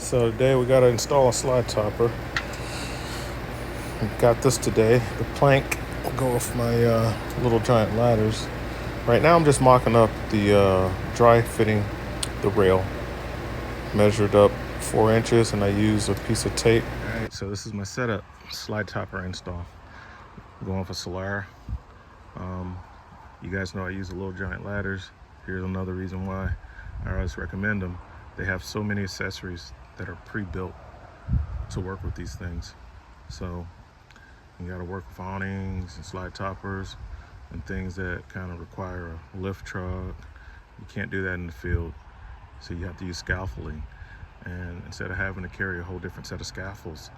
So today we got to install a slide topper. Got this today. The plank will go off my little giant ladders. Right now I'm just mocking up the dry fitting the rail. Measured up 4 inches and I use a piece of tape. Alright, so this is my setup. Slide topper install. I'm going for Solera. You guys know I use the little giant ladders. Here's another reason why I always recommend them. They have so many accessories that are pre-built to work with these things. So you got to work with awnings and slide toppers and things that kind of require a lift truck. You can't do that in the field, so you have to use scaffolding. And instead of having to carry a whole different set of scaffolds,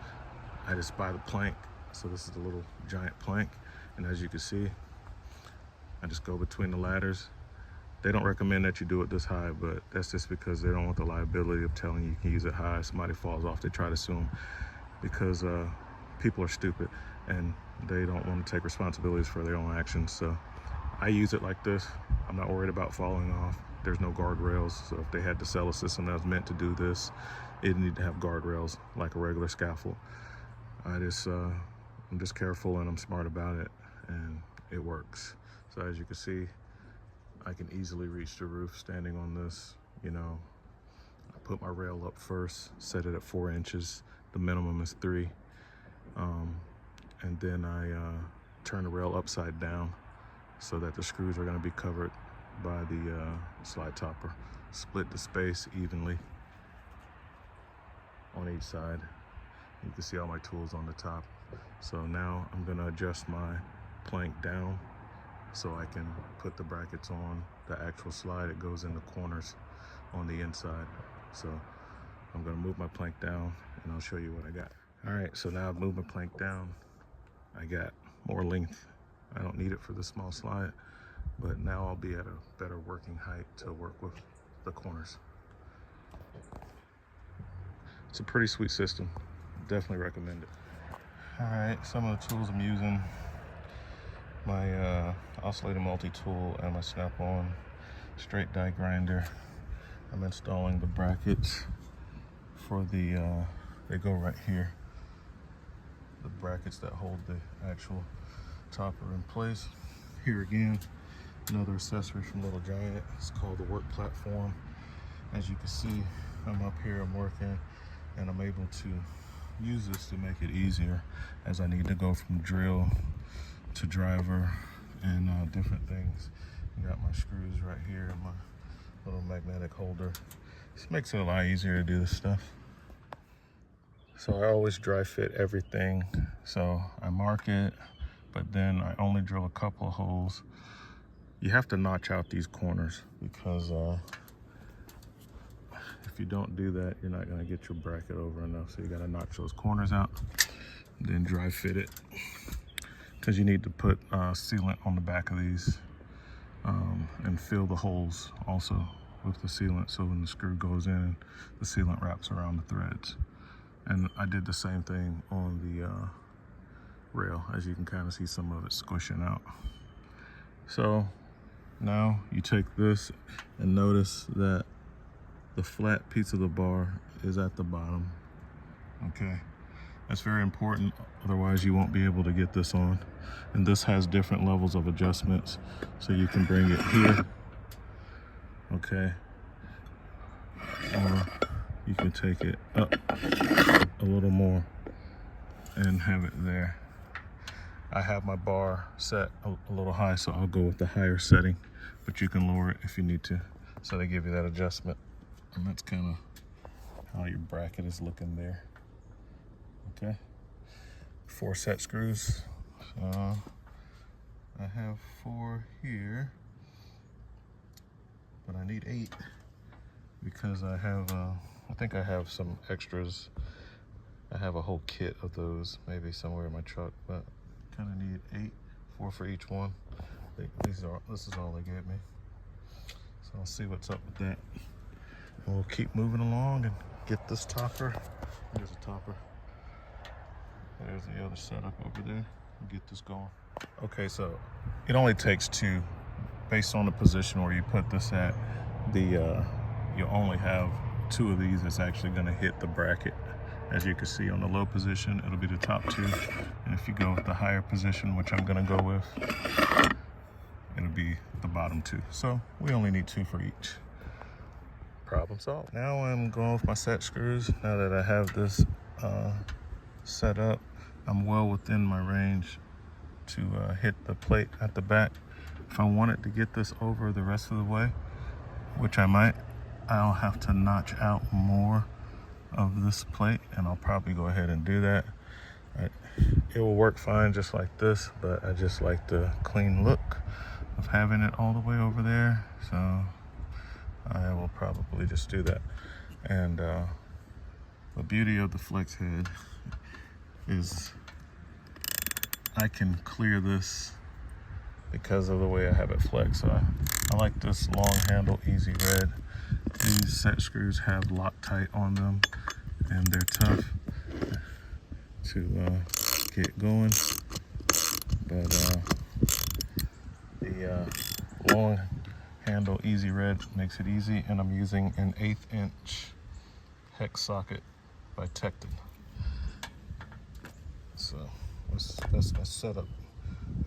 I just buy the plank. So this is the little giant plank, and as you can see, I just go between the ladders. They don't recommend that you do it this high, but that's just because they don't want the liability of telling you can use it high. Somebody falls off, they try to sue them, because people are stupid and they don't want to take responsibilities for their own actions. So I use it like this. I'm not worried about falling off. There's no guardrails, so if they had to sell a system that was meant to do this, it need to have guardrails like a regular scaffold. I'm just careful and I'm smart about it, and it works. So as you can see, I can easily reach the roof standing on this. You know, I put my rail up first, set it at 4 inches. The minimum is 3. And then I turn the rail upside down so that the screws are going to be covered by the slide topper. Split the space evenly on each side. You can see all my tools on the top. So now I'm going to adjust my plank down so I can put the brackets on the actual slide. It goes in the corners on the inside. So I'm going to move my plank down and I'll show you what I got. All right, so now I've moved my plank down. I got more length. I don't need it for the small slide, but now I'll be at a better working height to work with the corners. It's a pretty sweet system. Definitely recommend it. All right, some of the tools I'm using: my oscillator multi-tool and my snap-on straight die grinder. I'm installing the brackets for the, they go right here. The brackets that hold the actual topper in place. Here again, another accessory from Little Giant. It's called the work platform. As you can see, I'm up here, I'm working, and I'm able to use this to make it easier as I need to go from drill to driver and different things. Got my screws right here and my little magnetic holder. This makes it a lot easier to do this stuff. So I always dry fit everything. So I mark it, but then I only drill a couple of holes. You have to notch out these corners because if you don't do that, you're not gonna get your bracket over enough. So you gotta notch those corners out, then dry fit it. Because you need to put sealant on the back of these and fill the holes also with the sealant, so when the screw goes in, the sealant wraps around the threads. And I did the same thing on the rail. As you can kind of see, some of it squishing out. So now you take this and notice that the flat piece of the bar is at the bottom. Okay, that's very important, otherwise you won't be able to get this on. And this has different levels of adjustments, so you can bring it here, okay, or you can take it up a little more and have it there. I have my bar set a little high, so I'll go with the higher setting, but you can lower it if you need to. So they give you that adjustment, and that's kind of how your bracket is looking there. Okay, 4 set screws. I have 4 here, but I need 8 because I have I think I have some extras. I have a whole kit of those maybe somewhere in my truck, but kind of need 8, 4 for each one. This is all they gave me, so I'll see what's up with that, and we'll keep moving along and get this topper. There's a topper. There's the other setup over there. We'll get this going. Okay, so it only takes 2, based on the position where you put this at. You only have two of these that's actually going to hit the bracket. As you can see on the low position, it'll be the top two. And if you go with the higher position, which I'm going to go with, it'll be the bottom two. So we only need two for each. Problem solved. Now I'm going with my set screws. Now that I have this set up, I'm well within my range to hit the plate at the back. If I wanted to get this over the rest of the way, which I might, I'll have to notch out more of this plate, and I'll probably go ahead and do that. It will work fine just like this, but I just like the clean look of having it all the way over there, so I will probably just do that. And the beauty of the flex head is I can clear this because of the way I have it flexed. So I like this long handle Easy Red. These set screws have Loctite on them, and they're tough to get going. But the long handle Easy Red makes it easy, and I'm using an 1/8 inch hex socket by Tecton. So that's my setup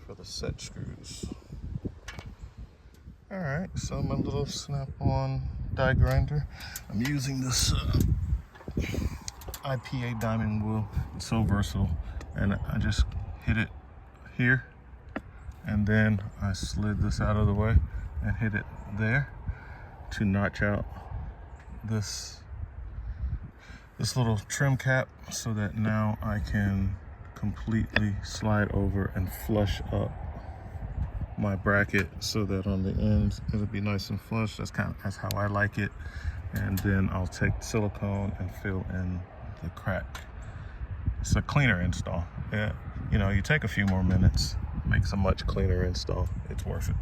for the set screws. All right, so my little snap-on die grinder. I'm using this IPA diamond wheel. It's so versatile, and I just hit it here, and then I slid this out of the way and hit it there to notch out this little trim cap, so that now I can completely slide over and flush up my bracket, so that on the ends it'll be nice and flush. That's how I like it. And then I'll take silicone and fill in the crack. It's a cleaner install. Yeah, you know, you take a few more minutes, makes a much cleaner install. It's worth it.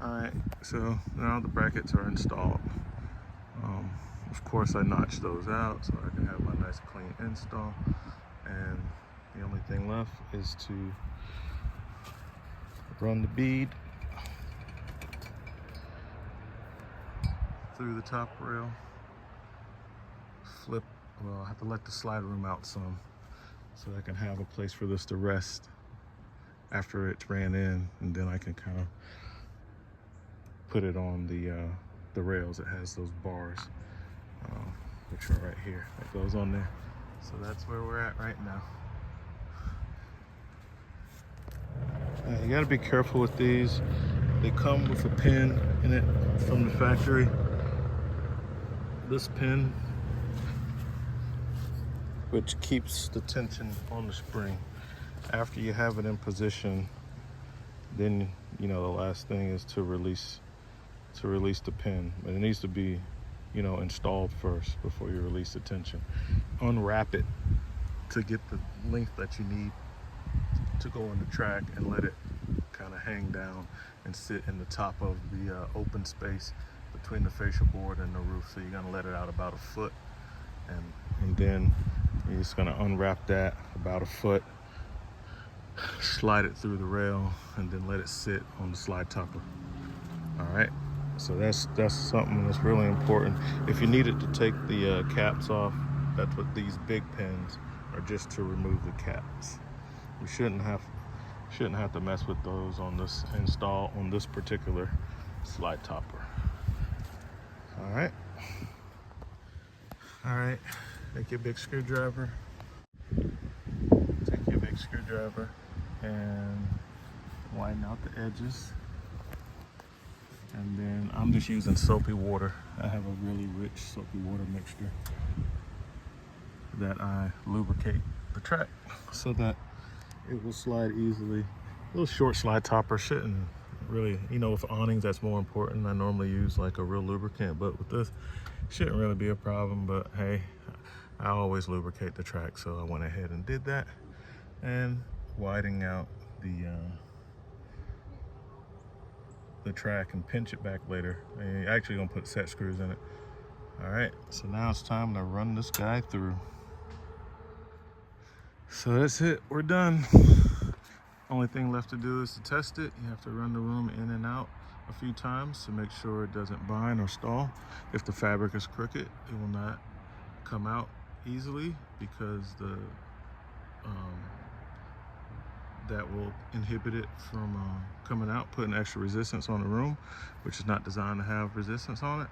All right, so now the brackets are installed. Of course, I notched those out so I can have my nice clean install. And the only thing left is to run the bead through the top rail, flip. Well, I have to let the slide room out some so I can have a place for this to rest after it's ran in, and then I can kind of put it on the rails. It has those bars, which are right here. That goes on there. So that's where we're at right now. You gotta be careful with these. They come with a pin in it from the factory. This pin, which keeps the tension on the spring. After you have it in position, then you know the last thing is to release the pin. But it needs to be, you know, installed first before you release the tension. Unwrap it to get the length that you need to go on the track, and let it kind of hang down and sit in the top of the open space between the fascia board and the roof. So you're gonna let it out about 1 foot, and then you're just gonna unwrap that about 1 foot, slide it through the rail, and then let it sit on the slide topper. All right, so that's something that's really important. If you needed to take the caps off, that's what these big pins are, just to remove the caps. We shouldn't have to mess with those on this install on this particular slide topper. All right, take your big screwdriver and widen out the edges. And then I'm just using soapy water. I have a really rich soapy water mixture that I lubricate the track so that it will slide easily. A little short slide topper shouldn't really, you know, with awnings that's more important. I normally use like a real lubricant, but with this, shouldn't really be a problem. But hey, I always lubricate the track, so I went ahead and did that. And widening out the track and pinch it back later. I'm actually gonna put set screws in it. All right, so now it's time to run this guy through. So that's it, we're done. Only thing left to do is to test it. You have to run the room in and out a few times to make sure it doesn't bind or stall. If the fabric is crooked, it will not come out easily because that will inhibit it from coming out, putting extra resistance on the room, which is not designed to have resistance on it.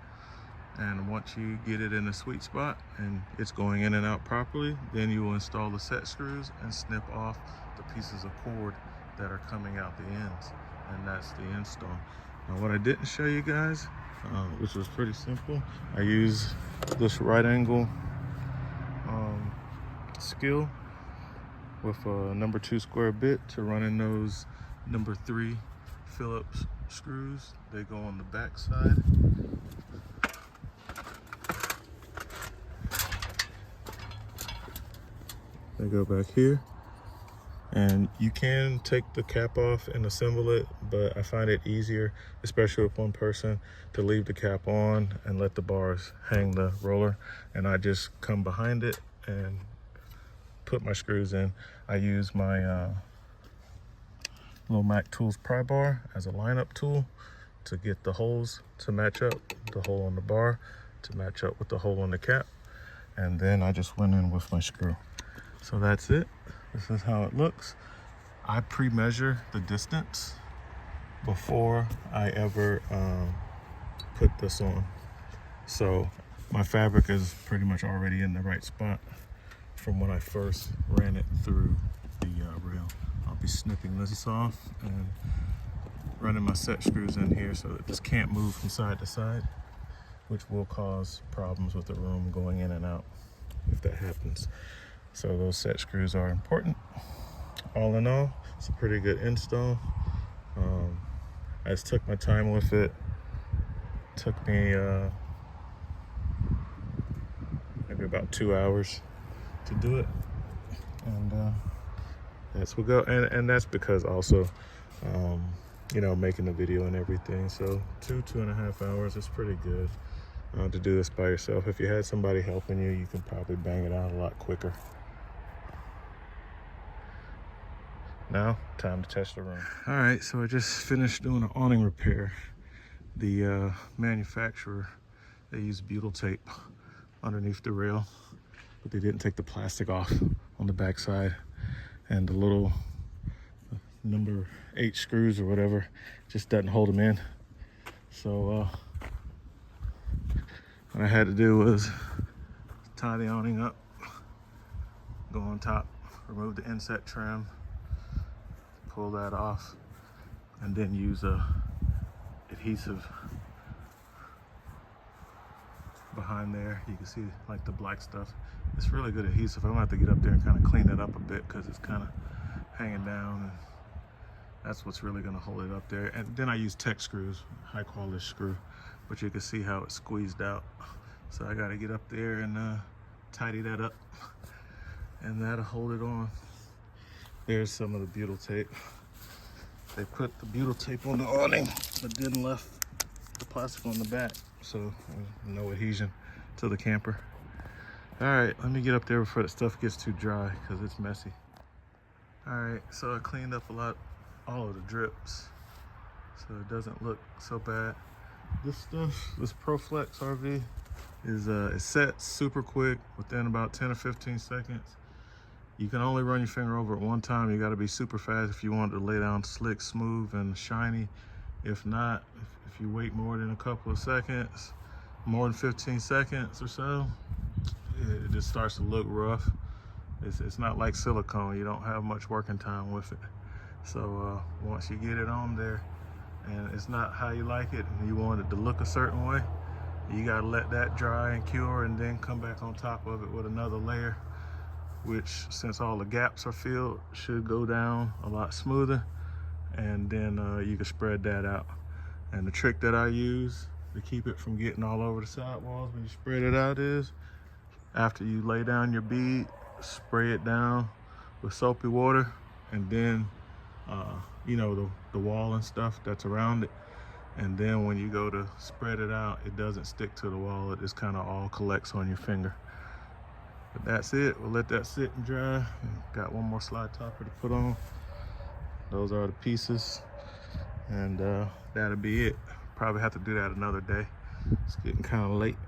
And once you get it in the sweet spot and it's going in and out properly, then you will install the set screws and snip off the pieces of cord that are coming out the ends. And that's the install. Now what I didn't show you guys, which was pretty simple, I use this right angle skill with a number 2 square bit to run in those number 3 Phillips screws. They go on the back side. They go back here. And you can take the cap off and assemble it, but I find it easier, especially with one person, to leave the cap on and let the bars hang the roller. And I just come behind it and put my screws in. I use my little Mac Tools pry bar as a lineup tool to get the holes to match up, the hole on the bar to match up with the hole on the cap. And then I just went in with my screw. So that's it. This is how it looks. I pre-measure the distance before I ever put this on. So my fabric is pretty much already in the right spot from when I first ran it through the rail. I'll be snipping this off and running my set screws in here so that this can't move from side to side, which will cause problems with the room going in and out if that happens. So those set screws are important. All in all, it's a pretty good install. I just took my time with it. Took me maybe about 2 hours to do it. And that's what go. And that's because also, you know, making the video and everything. So 2.5 hours is pretty good to do this by yourself. If you had somebody helping you, you can probably bang it out a lot quicker. Now, time to test the room. All right, so I just finished doing an awning repair. The manufacturer, they used butyl tape underneath the rail, but they didn't take the plastic off on the backside. And the little number 8 screws or whatever just doesn't hold them in. So what I had to do was tie the awning up, go on top, remove the inset trim, pull that off, and then use a adhesive behind there. You can see like the black stuff. It's really good adhesive. I'm gonna have to get up there and kind of clean it up a bit because it's kind of hanging down, and that's what's really gonna hold it up there. And then I use tech screws, high quality screw, but you can see how it's squeezed out. So I got to get up there and tidy that up, and that'll hold it on. There's some of the butyl tape. They put the butyl tape on the awning, but didn't left the plastic on the back, so no adhesion to the camper. All right, let me get up there before the stuff gets too dry because it's messy. All right, so I cleaned up all of the drips, so it doesn't look so bad. This stuff, this ProFlex RV, is it sets super quick within about 10 or 15 seconds. You can only run your finger over it one time. You got to be super fast if you want it to lay down slick, smooth, and shiny. If not, if you wait more than a couple of seconds, more than 15 seconds or so, it just starts to look rough. It's not like silicone. You don't have much working time with it. So once you get it on there and it's not how you like it and you want it to look a certain way, you got to let that dry and cure and then come back on top of it with another layer, which, since all the gaps are filled, should go down a lot smoother. And then you can spread that out. And the trick that I use to keep it from getting all over the sidewalls when you spread it out is, after you lay down your bead, spray it down with soapy water, and then you know, the wall and stuff that's around it. And then when you go to spread it out, it doesn't stick to the wall. It just kind of all collects on your finger. But that's it. We'll let that sit and dry. Got one more slide topper to put on. Those are the pieces, and that'll be it. Probably have to do that another day. It's getting kind of late.